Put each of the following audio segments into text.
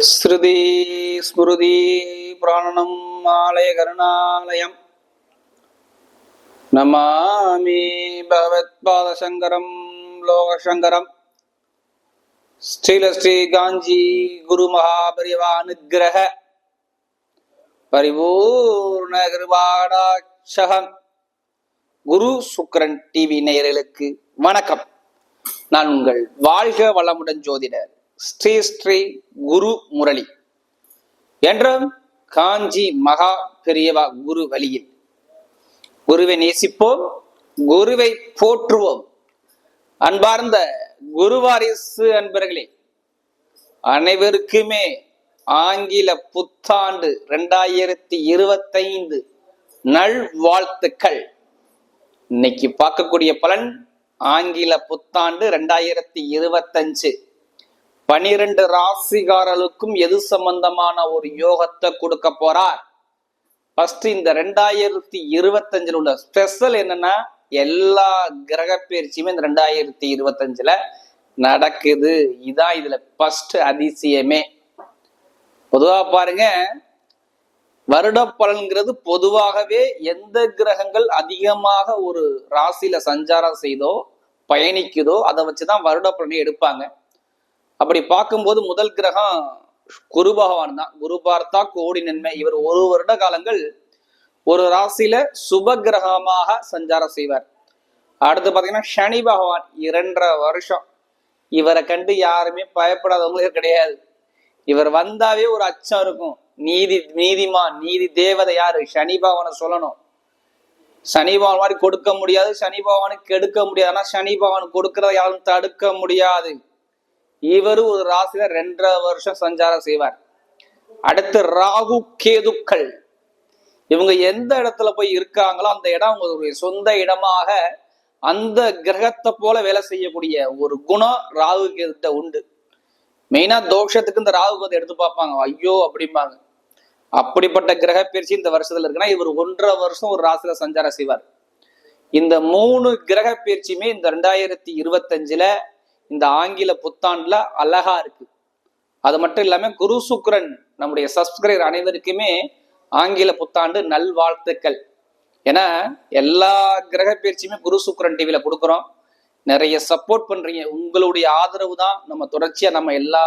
ஸ்ருதி ஸ்மிருதி பிராணனம் ஆலய கருணாலயம் நமாமி பகவத் பாதசங்கரம் லோகசங்கரம் ஸ்ரீலஸ்ரீ காஞ்சி குரு மகாபரிவா அனுக்கிரக பரிபூர்ண கிருபாடாட்சகம். குரு சுக்கிரன் டிவி நேயர்களுக்கு வணக்கம். நான் உங்கள் வாழ்க வளமுடன் ஜோதிடர் ஸ்ரீ ஸ்ரீ குரு முரளி என்றும் காஞ்சி மகா பெரியவா குரு வழியில் குருவை நேசிப்போம், குருவை போற்றுவோம். அன்பார்ந்த குருவாரிசு அன்பர்களே, அனைவருக்குமே ஆங்கில புத்தாண்டு 2025 நல்வாழ்த்துக்கள். இன்னைக்கு பார்க்கக்கூடிய பலன் ஆங்கில புத்தாண்டு 2025 12 ராசிகாரர்களுக்கும் எது சம்பந்தமான ஒரு யோகத்தை கொடுக்க போறார். ஃபர்ஸ்ட் இந்த 2025 உள்ள ஸ்பெஷல் என்னன்னா, எல்லா கிரக பயிற்சியுமே இந்த 2025 நடக்குது. இதான் இதுல ஃபர்ஸ்ட் அதிசயமே. பொதுவா பாருங்க, வருட பலன்கிறது பொதுவாகவே எந்த கிரகங்கள் அதிகமாக ஒரு ராசியில சஞ்சாரம் செய்தோ பயணிக்குதோ அதை வச்சுதான் வருட பலனை எடுப்பாங்க. அப்படி பார்க்கும்போது முதல் கிரகம் குரு பகவான் தான். குரு பார்த்தா கோடி நன்மை. இவர் ஒரு வருட காலங்கள் ஒரு ராசியில சுப கிரகமாக சஞ்சாரம் செய்வார். அடுத்து பாத்தீங்கன்னா சனி பகவான் 2.5 வருஷம். இவரை கண்டு யாருமே பயப்படாதவங்களே கிடையாது. இவர் வந்தாவே ஒரு அச்சம் இருக்கும். நீதிமான் நீதி தேவதை யாரு? சனி பகவானை சொல்லணும். சனி பகவான் மாதிரி கொடுக்க முடியாது, சனி பகவானுக்கு கெடுக்க முடியாது. ஆனா சனி பகவான் கொடுக்கறத யாரும் தடுக்க முடியாது. இவரு ஒரு ராசியில 2.5 வருஷம் சஞ்சாரம் செய்வார். அடுத்து ராகு கேதுக்கள். இவங்க எந்த இடத்துல போய் இருக்காங்களோ அந்த இடம் அவங்களுடைய சொந்த இடமாக அந்த கிரகத்தை போல வேலை செய்யக்கூடிய ஒரு குணம் ராகு கேதுட்ட உண்டு. மெயினா தோஷத்துக்கு இந்த ராகு கேது எடுத்து பார்ப்பாங்க, ஐயோ அப்படிம்பாங்க. அப்படிப்பட்ட கிரக பயிற்சி இந்த வருஷத்துல இருக்குன்னா இவர் 1.5 வருஷம் ஒரு ராசியில சஞ்சாரம் செய்வார். இந்த 3 கிரக பயிற்சியுமே இந்த 2025 இந்த ஆங்கில புத்தாண்டுல அழகா இருக்கு. அது மட்டும் இல்லாம குரு சுக்கிரன் நம்முடைய சப்ஸ்கிரைபர் அனைவருக்குமே ஆங்கில புத்தாண்டு நல்வாழ்த்துக்கள். ஏன்னா எல்லா கிரக பயிற்சியுமே குரு சுக்கிரன் டிவில கொடுக்குறோம். நிறைய சப்போர்ட் பண்றீங்க. உங்களுடைய ஆதரவு தான் நம்ம தொடர்ச்சியா நம்ம எல்லா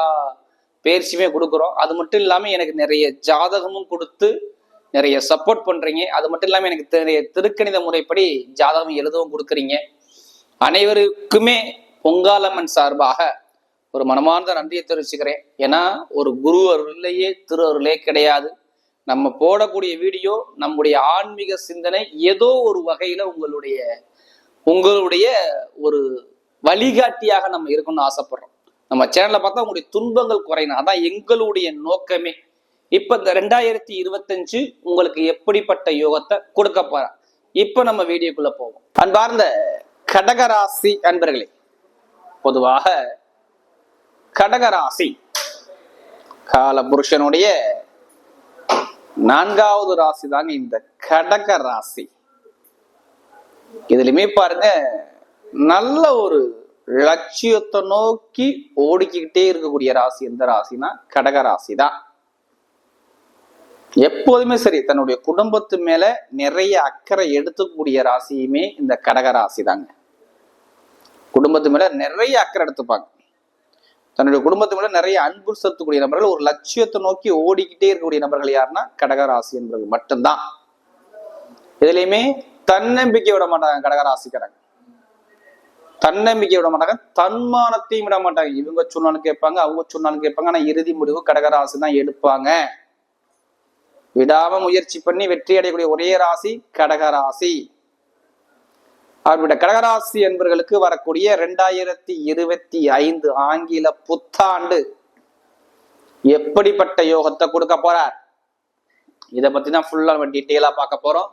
பயிற்சியுமே கொடுக்குறோம். அது மட்டும் இல்லாம எனக்கு நிறைய ஜாதகமும் கொடுத்து நிறைய சப்போர்ட் பண்றீங்க. அது மட்டும் இல்லாம எனக்கு நிறைய திருக்கணித முறைப்படி ஜாதகம் எழுதவும் கொடுக்குறீங்க. அனைவருக்குமே பொங்காலம்மன் சார்பாக ஒரு மனமார்ந்த நன்றியை தெரிவிச்சுக்கிறேன். ஏன்னா ஒரு குரு அருளையே திரு அருளே கிடையாது. நம்ம போடக்கூடிய வீடியோ நம்முடைய ஆன்மீக சிந்தனை ஏதோ ஒரு வகையில உங்களுடைய ஒரு வழிகாட்டியாக நம்ம இருக்கணும்னு ஆசைப்படுறோம். நம்ம சேனல்ல பார்த்தா உங்களுடைய துன்பங்கள் குறையணும், அதான் எங்களுடைய நோக்கமே. இப்ப இந்த 2025 உங்களுக்கு எப்படிப்பட்ட யோகத்தை கொடுக்க போற இப்ப நம்ம வீடியோக்குள்ள போவோம். அன்பார்ந்த கடகராசி அன்பர்களே, பொதுவாக கடகராசி கால புருஷனுடைய 4வது ராசி தாங்க இந்த கடக ராசி. இதுலயுமே பாருங்க, நல்ல ஒரு லட்சியத்தை நோக்கி ஓடிக்கிட்டே இருக்கக்கூடிய ராசி எந்த ராசினா கடக ராசி தான். எப்போதுமே சரி, தன்னுடைய குடும்பத்து மேல நிறைய அக்கறை எடுத்துக்கூடிய ராசியுமே இந்த கடக ராசி தாங்க. குடும்பத்து மேல நிறைய அக்கறை எடுத்துப்பாங்க. தன்னுடைய குடும்பத்து மேல நிறைய அன்பு செலுத்தக்கூடிய நபர்கள், ஒரு லட்சியத்தை நோக்கி ஓடிக்கிட்டே இருக்கக்கூடிய நபர்கள் யாருன்னா கடகராசி என்பது மட்டும்தான். இதுலயுமே தன்னம்பிக்கை விட மாட்டாங்க கடகராசிக்காரங்க. தன்னம்பிக்கை விட மாட்டாங்க, தன்மானத்தையும் விட மாட்டாங்க. இவங்க சொன்னாலும் கேட்பாங்க, அவங்க சொன்னாலும் கேட்பாங்க. ஆனா இறுதி முடிவு கடகராசி தான் எடுப்பாங்க. விடாம முயற்சி பண்ணி வெற்றி அடையக்கூடிய ஒரே ராசி கடகராசி. அவருடைய கடகராசி என்பவர்களுக்கு வரக்கூடிய 2025 ஆங்கில புத்தாண்டு எப்படிப்பட்ட யோகத்தை கொடுக்க போறார், இதை பத்தி தான் ஃபுல்லா நம்ம டீட்டெயிலா பார்க்க போறோம்.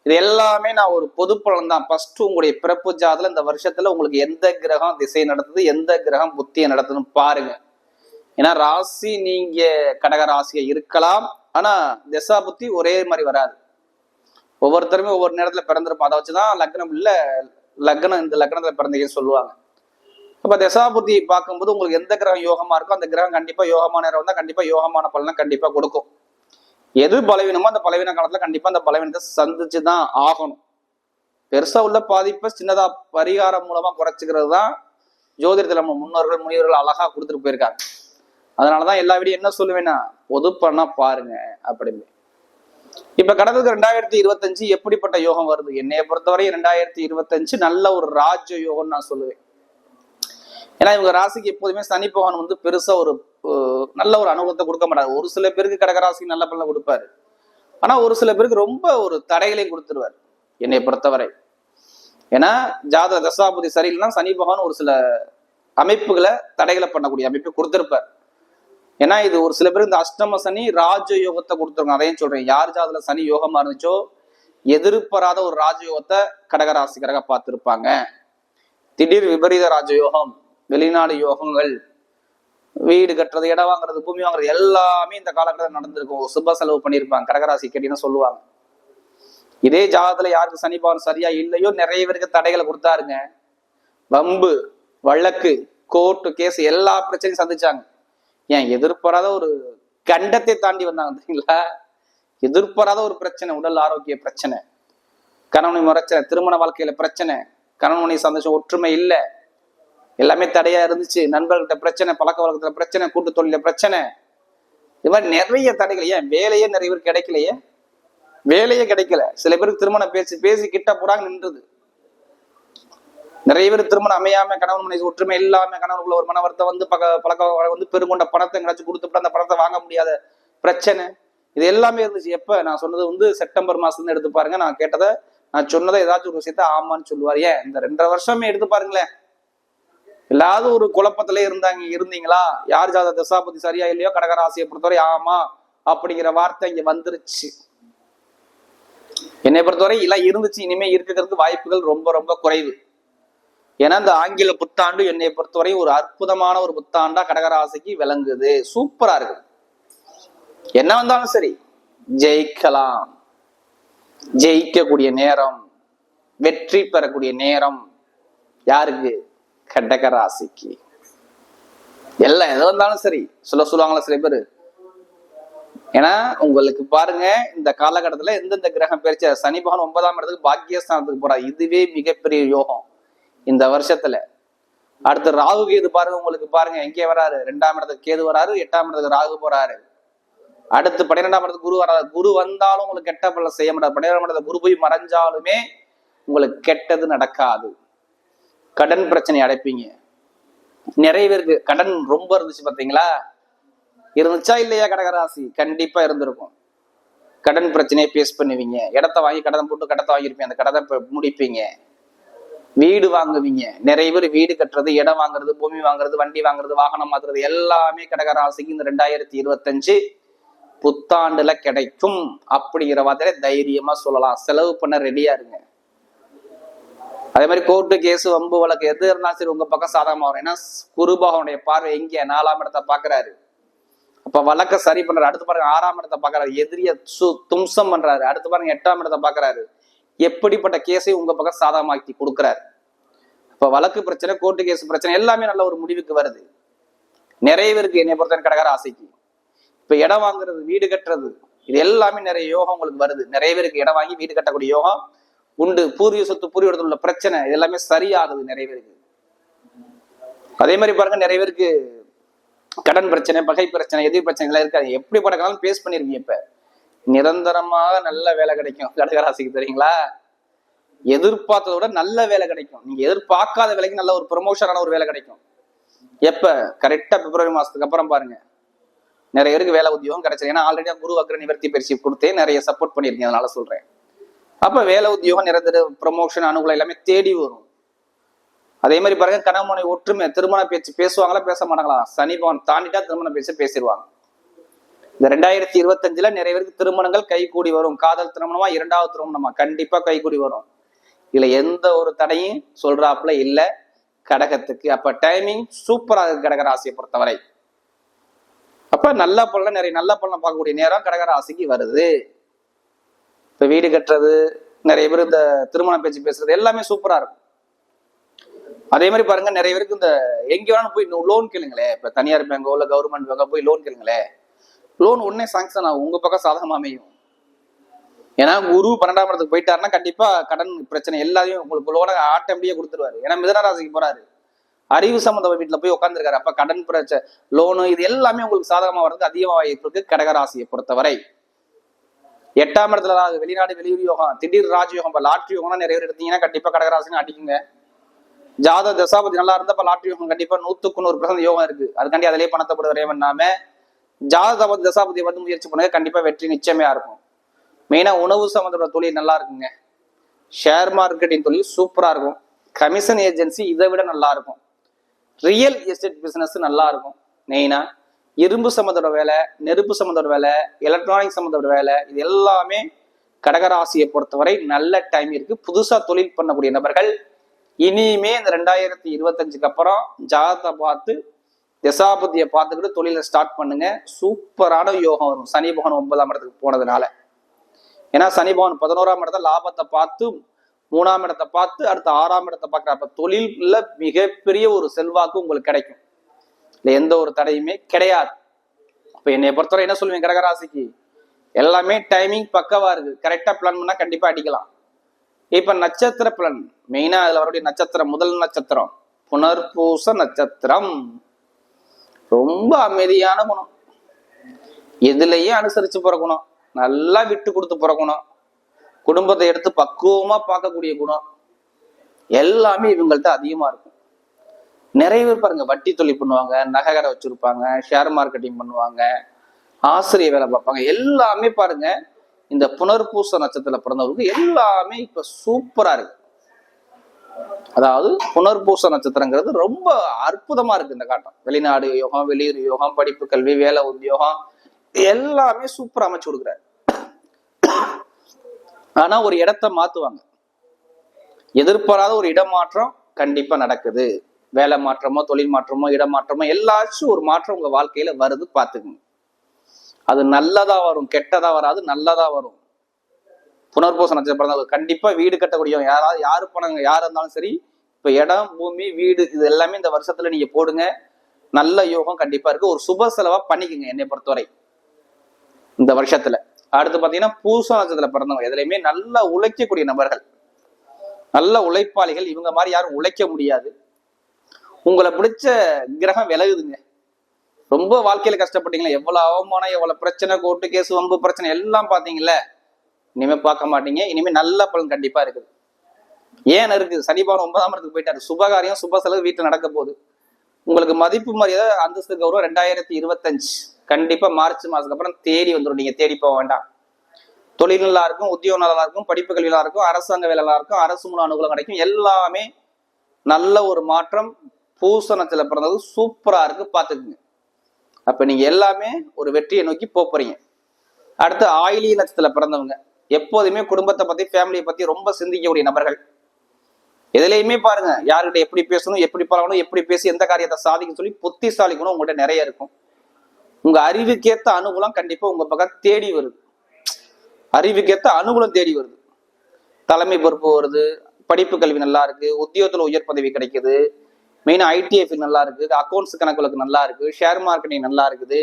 இது எல்லாமே நான் ஒரு பொது பலன் தான். ஃபர்ஸ்ட் உங்களுடைய பிறப்பு ஜாதத்துல இந்த வருஷத்துல உங்களுக்கு எந்த கிரகம் திசை நடத்துது, எந்த கிரகம் புத்தியை நடத்துதுன்னு பாருங்க. ஏன்னா ராசி நீங்க கடகராசியா இருக்கலாம், ஆனா திசா புத்தி ஒரே மாதிரி வராது. ஒவ்வொருத்தருமே ஒவ்வொரு நேரத்துல பிறந்திருப்போம். அதை வச்சுதான் லக்னம் இல்ல லக்னம் இந்த லக்னத்துல பிறந்தீங்கன்னு சொல்லுவாங்க. அப்ப தசாபுத்தியை பார்க்கும்போது உங்களுக்கு எந்த கிரகம் யோகமா இருக்கோ அந்த கிரகம் கண்டிப்பா யோகமான நேரம் வந்தா கண்டிப்பா யோகமான பலனை கண்டிப்பா கொடுக்கும். எது பலவீனமோ அந்த பலவீன காலத்துல கண்டிப்பா அந்த பலவீனத்தை சந்திச்சுதான் ஆகணும். பெருசா உள்ள பாதிப்பை சின்னதா பரிகாரம் மூலமா குறைச்சிக்கிறது தான் ஜோதிடத்துல நம்ம முன்னோர்கள் முனிவர்கள் அழகா கொடுத்துட்டு போயிருக்காங்க. அதனாலதான் எல்லா வீடியும் என்ன சொல்லுவேன்னா பொது பண்ணா பாருங்க அப்படின்னு. இப்ப கடவுளுக்கு 2025 எப்படிப்பட்ட யோகம் வருது? என்னைய பொறுத்தவரை 2025 நல்ல ஒரு ராஜ யோகம்னு நான் சொல்லுவேன். ஏன்னா இவங்க ராசிக்கு எப்போதுமே சனி பகவான் வந்து பெருசா ஒரு நல்ல ஒரு அனுகூலத்தை கொடுக்க மாட்டாரு. ஒரு சில பேருக்கு கடகராசிக்கு நல்ல பலனை கொடுப்பாரு, ஆனா ஒரு சில பேருக்கு ரொம்ப ஒரு தடைகளையும் கொடுத்துருவார் என்னை பொறுத்தவரை. ஏன்னா ஜாத தசாபுதி சரியில்லைன்னா சனி பகவான் ஒரு சில அமைப்புகளை தடைகளை பண்ணக்கூடிய அமைப்பு கொடுத்திருப்பார். ஏன்னா இது ஒரு சில பேருக்கு இந்த அஷ்டம சனி ராஜ யோகத்தை கொடுத்துருங்க. அதையும் சொல்றேன், யார் ஜாதத்துல சனி யோகமா இருந்துச்சோ எதிர்பாராத ஒரு ராஜயோகத்தை கடகராசிக்காரங்க பார்த்திருப்பாங்க. திடீர் விபரீத ராஜயோகம், வெளிநாடு யோகங்கள், வீடு கட்டுறது, இடம் வாங்குறது, பூமி வாங்குறது எல்லாமே இந்த காலகட்டத்தில் நடந்திருக்கும். சுப செலவு பண்ணியிருப்பாங்க கடகராசி கேட்டீங்கன்னு சொல்லுவாங்க. இதே ஜாதகத்துல யாருக்கு சனி பகவான் சரியா இல்லையோ நிறைய பேருக்கு தடைகளை கொடுத்தாருங்க. வம்பு வழக்கு கோர்ட்டு கேஸ் எல்லா பிரச்சனையும் சந்திச்சாங்க. ஏன் எதிர்பாராத ஒரு கண்டத்தை தாண்டி வந்தாங்க தெரியுங்களா? எதிர்பாராத ஒரு பிரச்சனை, உடல் ஆரோக்கிய பிரச்சனை, கணவனை பிரச்சனை, திருமண வாழ்க்கையில பிரச்சனை, கணவனை சந்தோஷம் ஒற்றுமை இல்லை, எல்லாமே தடையா இருந்துச்சு, நண்பர்கிட்ட பிரச்சனை, பழக்க வழக்கத்துல பிரச்சனை, கூட்டு தொழில பிரச்சனை, இது மாதிரி நிறைய தடைகள். ஏன் வேலையே நிறைய பேர் கிடைக்கலையே, வேலையே கிடைக்கல. சில பேருக்கு திருமணம் பேசி கிட்ட போறாங்க நின்றுது. நிறைய பேர் திருமணம் அமையாம, கணவன் மனைவி ஒற்றுமை இல்லாம, கணவனுக்குள்ள ஒரு மனவர்த்தை வந்து பழக்க வந்து பெருங்கொண்ட பணத்தை எங்கேயாச்சும் கொடுத்துட்டு அந்த பணத்தை வாங்க முடியாத பிரச்சனை, இது எல்லாமே இருந்துச்சு. எப்ப நான் சொன்னது வந்து செப்டம்பர் மாசம் எடுத்து பாருங்க. நான் கேட்டதை நான் சொன்னதை ஏதாச்சும் ஒரு விஷயத்த ஆமான்னு சொல்லுவார். ஏன் இந்த 2.5 வருஷமே எடுத்து பாருங்களேன். எல்லாவது ஒரு குழப்பத்திலே இருந்தீங்களா? யார் ஜாத தசாபதி சரியா இல்லையோ கடகராசியை பொறுத்தவரை ஆமா அப்படிங்கிற வார்த்தை இங்க வந்துருச்சு. என்னை பொறுத்தவரை எல்லாம் இருந்துச்சு, இனிமே இருக்கிறதுக்கு வாய்ப்புகள் ரொம்ப ரொம்ப குறைவு. ஏன்னா இந்த ஆங்கில புத்தாண்டு என்னை பொறுத்தவரை ஒரு அற்புதமான ஒரு புத்தாண்டா கடகராசிக்கு விளங்குது. சூப்பரா இருக்கு. என்ன வந்தாலும் சரி ஜெயிக்கலாம், ஜெயிக்கக்கூடிய நேரம், வெற்றி பெறக்கூடிய நேரம் யாருக்கு? கடகராசிக்கு. எல்லாம் எது வந்தாலும் சரி சொல்லுவாங்களா சில பேரு. ஏன்னா உங்களுக்கு பாருங்க இந்த காலகட்டத்துல எந்தெந்த கிரகம் பயிற்சி, சனி பகவான் 9ஆம் இடத்துக்கு பாக்கியஸ்தானத்துக்கு போறாரு. இதுவே மிகப்பெரிய யோகம் இந்த வருஷத்துல. அடுத்து ராகு கேது பாருங்க, உங்களுக்கு பாருங்க எங்கே வராரு? 2ஆம் இடத்துக்கு கேது வராரு, 8ஆம் இடத்துக்கு ராகு போறாரு. அடுத்து 12ஆம் இடத்துக்கு குரு வராது. குரு வந்தாலும் உங்களுக்கு கெட்ட பலன் செய்ய மாட்டாரு. 12ஆம் இடத்துல குரு போய் மறைஞ்சாலுமே உங்களுக்கு கெட்டது நடக்காது. கடன் பிரச்சனை அடைப்பீங்க. நிறைய பேருக்கு கடன் ரொம்ப இருந்துச்சு பாத்தீங்களா? இருந்துச்சா இல்லையா? கடகராசி கண்டிப்பா இருந்திருக்கும். கடன் பிரச்சனையை பேஸ் பண்ணுவீங்க. இடத்த வாங்கி கடன் போட்டு கடத்தை வாங்கியிருப்பீங்க, அந்த கடத்தை முடிப்பீங்க. வீடு வாங்குவீங்க. நிறைய பேர் வீடு கட்டுறது, இடம் வாங்குறது, பூமி வாங்குறது, வண்டி வாங்குறது, வாகனம் மாத்துறது எல்லாமே கடகராசிக்கு இந்த 2025 புத்தாண்டுல கிடைக்கும் அப்படிங்கிற மாதிரி தைரியமா சொல்லலாம். செலவு பண்ண ரெடியா இருங்க. அதே மாதிரி கோர்ட்டு கேஸ் வம்பு வழக்கு எது இருந்தாலும் சரி உங்க பக்கம் சாதகமா வரும். ஏன்னா குரு பகவானுடைய பார்வை எங்க 4ஆம் இடத்தை பாக்குறாரு. அப்ப வழக்க சரி பண்றாரு. அடுத்து பாருங்க 6ஆம் இடத்தை பாக்குறாரு. எதிரிய தும்சம் பண்றாரு. அடுத்து பாருங்க 8ஆம் இடத்தை பாக்குறாரு. எப்படிப்பட்ட கேஸை உங்க பக்கம் சாதகமாக்கி கொடுக்குறாரு. இப்ப வழக்கு பிரச்சனை, கோர்ட்டு கேஸ் பிரச்சனை எல்லாமே நல்ல ஒரு முடிவுக்கு வருது. நிறைய பேருக்கு என்னை பொறுத்த கடகராசிக்கு இப்ப இடம் வாங்குறது, வீடு கட்டுறது, இது எல்லாமே நிறைய யோகம் உங்களுக்கு வருது. நிறைய பேருக்கு இடம் வாங்கி வீடு கட்டக்கூடிய யோகம் உண்டு. பூர்வீக சொத்து, பூர்வீக இடத்துல உள்ள பிரச்சனை இது எல்லாமே சரியாகுது நிறைய பேருக்கு. அதே மாதிரி பாருங்க நிறைய பேருக்கு கடன் பிரச்சனை, பகை பிரச்சனை, எதிர் பிரச்சனை எல்லாம் இருக்காது. எப்படி படக்காலும் பேஸ் பண்ணிருக்கீங்க. இப்ப நிரந்தரமாக நல்ல வேலை கிடைக்கும் கடகராசிக்கு தெரியுங்களா? எதிர்பார்த்ததை விட நல்ல வேலை கிடைக்கும். நீங்க எதிர்பார்க்காத வேலைக்கு நல்ல ஒரு ப்ரமோஷனான ஒரு வேலை கிடைக்கும். எப்ப? கரெக்டா பிப்ரவரி மாசத்துக்கு அப்புறம் பாருங்க நிறைய பேருக்கு வேலை உத்தியோகம் கிடைச்சது. ஏன்னா ஆல்ரெடி குரு வக்ர நிவர்த்தி பயிற்சி கொடுத்தே நிறைய சப்போர்ட் பண்ணிருக்கீங்க, அதனால சொல்றேன். அப்ப வேலை உத்தியோகம், நிரந்தர ப்ரமோஷன், அனுகூலம் எல்லாமே தேடி வரும். அதே மாதிரி பாருங்க கணவனை ஒற்றுமை, திருமண பேச்சு பேசுவாங்களா பேச மாட்டாங்களா? சனி பகவான் தாண்டிட்டா திருமண பேச்சு பேசிடுவாங்க. இந்த 2025 நிறைய பேருக்கு திருமணங்கள் கைகூடி வரும். காதல் திருமணமா, 2வது திருமணமா, கண்டிப்பா கைகூடி வரும். இதுல எந்த ஒரு தடையும் சொல்றாப்புல இல்ல கடகத்துக்கு. அப்ப டைமிங் சூப்பரா இருக்கு கடகராசியை பொறுத்தவரை. அப்ப நல்ல பலன், நிறைய நல்ல பலன் பார்க்கக்கூடிய நேரம் கடகராசிக்கு வருது. இப்ப வீடு கட்டுறது, நிறைய பேர் இந்த திருமண பேச்சு பேசுறது எல்லாமே சூப்பரா இருக்கும். அதே மாதிரி பாருங்க, நிறைய பேருக்கு இந்த எங்க வேணாலும் போய் லோன் கேளுங்களேன். இப்ப தனியார் பேங்கோ இல்ல கவர்மெண்ட் பேங்கோ போய் லோன் கேளுங்களேன். லோன் உடனே சாங்ஷன் ஆகும், உங்க பக்கம் சாதகமா அமையும். ஏன்னா குரு 12ஆம் இடத்துக்கு போயிட்டாருன்னா கண்டிப்பா கடன் பிரச்சனை எல்லாத்தையும் உங்களுக்கு லோனை ஆட்டோமேட்டிக்கா கொடுத்துருவாரு. ஏன்னா மிதனராசிக்கு போறாரு, அறிவு சம்பந்த வீட்டுல போய் உட்காந்துருக்காரு. அப்ப கடன் பிரச்சனை, லோனு, இது எல்லாமே உங்களுக்கு சாதகமா வர்றதுக்கு அதிகமாக வாய்ப்பு இருக்கு கடகராசியை பொறுத்தவரை. 8ஆம் இடத்துல வெளிநாடு வெளியூர் யோகம், திடீர் ராஜயோகம், லாட்ரி யோகம்னா நிறைய பேர் எடுத்தீங்கன்னா கண்டிப்பா கடகராசின்னு அடிக்குங்க. ஜாத தசாபதி நல்லா இருந்தா இப்ப லாட்ரி யோகம் கண்டிப்பா 100% யோகம் இருக்கு. அதுக்காண்டி அதிலேயே பணத்தை போட வரையாம ஜாத தசாபதியை வந்து முயற்சி பண்ணுங்க, கண்டிப்பா வெற்றி நிச்சயமா இருக்கும். மெயினா உணவு சம்பந்தப்பட்ட தொழில் நல்லா இருக்குங்க. ஷேர் மார்க்கெட்டிங் தொழில் சூப்பரா இருக்கும். கமிஷன் ஏஜென்சி இதை விட நல்லா இருக்கும். ரியல் எஸ்டேட் பிசினஸ் நல்லா இருக்கும். மெயினா இரும்பு சம்பந்தோட வேலை, நெருப்பு சம்பந்தோட வேலை, எலக்ட்ரானிக் சம்பந்தோட வேலை, இது எல்லாமே கடகராசியை பொறுத்தவரை நல்ல டைம் இருக்கு. புதுசா தொழில் பண்ணக்கூடிய நபர்கள் இனிமே இந்த 2025க்கு அப்புறம் ஜாதகத்தை பார்த்து தசாபதியை பார்த்துக்கிட்டு தொழிலை ஸ்டார்ட் பண்ணுங்க. சூப்பரான யோகம் வரும் சனி பகவான் 9ஆம் இடத்துக்கு போனதுனால. ஏன்னா சனி பகவான் 11ஆம் இடத்த லாபத்தை பார்த்து, 3ஆம் இடத்தை பார்த்து, அடுத்த 6ஆம் இடத்தை பார்க்குற. அப்ப தொழில்ல மிகப்பெரிய ஒரு செல்வாக்கு உங்களுக்கு கிடைக்கும். இல்ல எந்த ஒரு தடையுமே கிடையாது. இப்ப என்னை பொறுத்தவரை என்ன சொல்லுவேன், கடகராசிக்கு எல்லாமே டைமிங் பக்கவா இருக்கு. கரெக்டா பிளான் பண்ணா கண்டிப்பா அடிக்கலாம். இப்ப நட்சத்திர பலன், மெயினா அதுல வரக்கூடிய நட்சத்திரம், முதல் நட்சத்திரம் புனர்பூச நட்சத்திரம். ரொம்ப அமைதியான குணம், எதுலயும் அனுசரிச்சு பிறக்கணும், நல்லா விட்டு கொடுத்து பிறக்கணும், குடும்பத்தை எடுத்து பக்குவமா பார்க்கக்கூடிய குணம் எல்லாமே இவங்கள்ட்ட அதிகமா இருக்கும். நிறைய பேர் பாருங்க வட்டி தொழில் பண்ணுவாங்க, நகைக்கடை வச்சிருப்பாங்க, ஷேர் மார்க்கெட்டிங் பண்ணுவாங்க, ஆசிரியர் வேலை பார்ப்பாங்க. எல்லாமே பாருங்க இந்த புனர்பூச நட்சத்திரத்துல பிறந்தவங்களுக்கு எல்லாமே இப்ப சூப்பரா இருக்கு. அதாவது புனர்பூச நட்சத்திரங்கிறது ரொம்ப அற்புதமா இருக்கு இந்த காட்டம். வெளிநாடு யோகம், வெளியூர் யோகம், படிப்பு கல்வி, வேலை உத்தியோகம் எல்லாமே சூப்பரா அமைச்சு கொடுக்குறாரு. ஆனா ஒரு இடத்த மாத்துவாங்க, எதிர்பாராத ஒரு இடமாற்றம் கண்டிப்பா நடக்குது. வேலை மாற்றமோ, தொழில் மாற்றமோ, இடமாற்றமோ, எல்லாச்சும் ஒரு மாற்றம் உங்க வாழ்க்கையில வருது, பாத்துக்குங்க. அது நல்லதா வரும், கெட்டதா வராது, நல்லதா வரும். புனர்பூச நட்சத்திரம் கண்டிப்பா வீடு கட்டக்கூடிய யாரு பணம் யாரு இருந்தாலும் சரி, இப்ப இடம், பூமி, வீடு இது எல்லாமே இந்த வருஷத்துல நீங்க போடுங்க. நல்ல யோகம் கண்டிப்பா இருக்கு. ஒரு சுப செலவா பண்ணிக்கங்க என்னை பொறுத்தவரை இந்த வருஷத்துல. அடுத்து பாத்தீங்கன்னா பூச நட்சத்திரத்துல பிறந்தவங்க எதுலையுமே நல்லா உழைக்கக்கூடிய நபர்கள், நல்ல உழைப்பாளிகள். இவங்க மாதிரி யாரும் உழைக்க முடியாது. உங்களை பிடிச்ச கிரகம் விலகுதுங்க. ரொம்ப வாழ்க்கையில கஷ்டப்பட்டீங்களா, எவ்வளவு அவமானம், எவ்வளவு பிரச்சனை, கோர்ட்டு கேஸ், வம்பு பிரச்சனை எல்லாம் பாத்தீங்கல்ல, இனிமே பார்க்க மாட்டீங்க. இனிமே நல்ல பலன் கண்டிப்பா இருக்குது. ஏன் இருக்குது, சனி பகவான் 9ஆம் இடத்துக்கு போயிட்டாரு. சுபகாரியம், சுப செலவு வீட்டுல நடக்க போகுது. உங்களுக்கு மதிப்பு மரியாதை, அந்தஸ்து, கௌரவம் 2025 கண்டிப்பா மார்ச் மாசத்துக்கு அப்புறம் தேடி வந்துடும். நீங்க தேடி போக வேண்டாம். தொழில் நல்லா இருக்கும், உத்தியோகம் நல்லா இருக்கும், படிப்பு கல்வி நல்லா இருக்கும், அரசாங்க வேலை நல்லா இருக்கும், அரசு மூல அனுகூலம் கிடைக்கும். எல்லாமே நல்ல ஒரு மாற்றம். பூச நட்சத்திரத்துல பிறந்தது சூப்பரா இருக்கு, பாத்துக்குங்க. அப்ப நீங்க எல்லாமே ஒரு வெற்றியை நோக்கி போறீங்க. அடுத்து ஆயிலி நட்சத்திரத்துல பிறந்தவங்க எப்போதுமே குடும்பத்தை பத்தி, ஃபேமிலியை பத்தி ரொம்ப சிந்திக்கக்கூடிய நபர்கள். எதுலையுமே பாருங்க, யாருக்கிட்ட எப்படி பேசணும், எப்படி பழகணும், எப்படி பேசி எந்த காரியத்தை சாதிக்கும் சொல்லி புத்திசாலி குணம் உங்கள்கிட்ட நிறைய இருக்கும். உங்க அறிவுக்கேத்த அனுகூலம் கண்டிப்பா உங்க பக்கம் தேடி வருது. அறிவுக்கேத்த அனுகூலம் தேடி வருது. தலைமை பொறுப்பு வருது, படிப்பு கல்வி நல்லா இருக்கு, உத்தியோகத்துல உயர் பதவி கிடைக்குது, மெயினா ஐடிஎஃப் நல்லா இருக்கு, அக்கௌண்ட்ஸ் கணக்குகளுக்கு நல்லா இருக்கு, ஷேர் மார்க்கெட்டிங் நல்லா இருக்குது.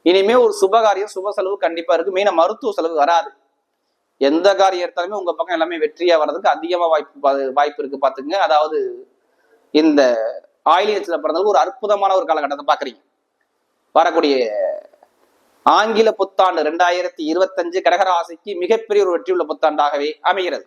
இனிமே ஒரு சுபகாரியம், சுப செலவு கண்டிப்பா இருக்கு. மெயினா மருத்துவ செலவு வராது. எந்த காரியம் எடுத்தாலுமே உங்க பக்கம் எல்லாமே வெற்றியா வர்றதுக்கு அதிகமா வாய்ப்பு இருக்கு, பாத்துங்க. அதாவது இந்த ஆயிலியத்துல பிறந்தது ஒரு அற்புதமான ஒரு காலகட்டத்தை பாக்குறீங்க. வரக்கூடிய ஆங்கில புத்தாண்டு 2025 கடகராசிக்கு மிகப்பெரிய ஒரு வெற்றியுள்ள புத்தாண்டாகவே அமைகிறது.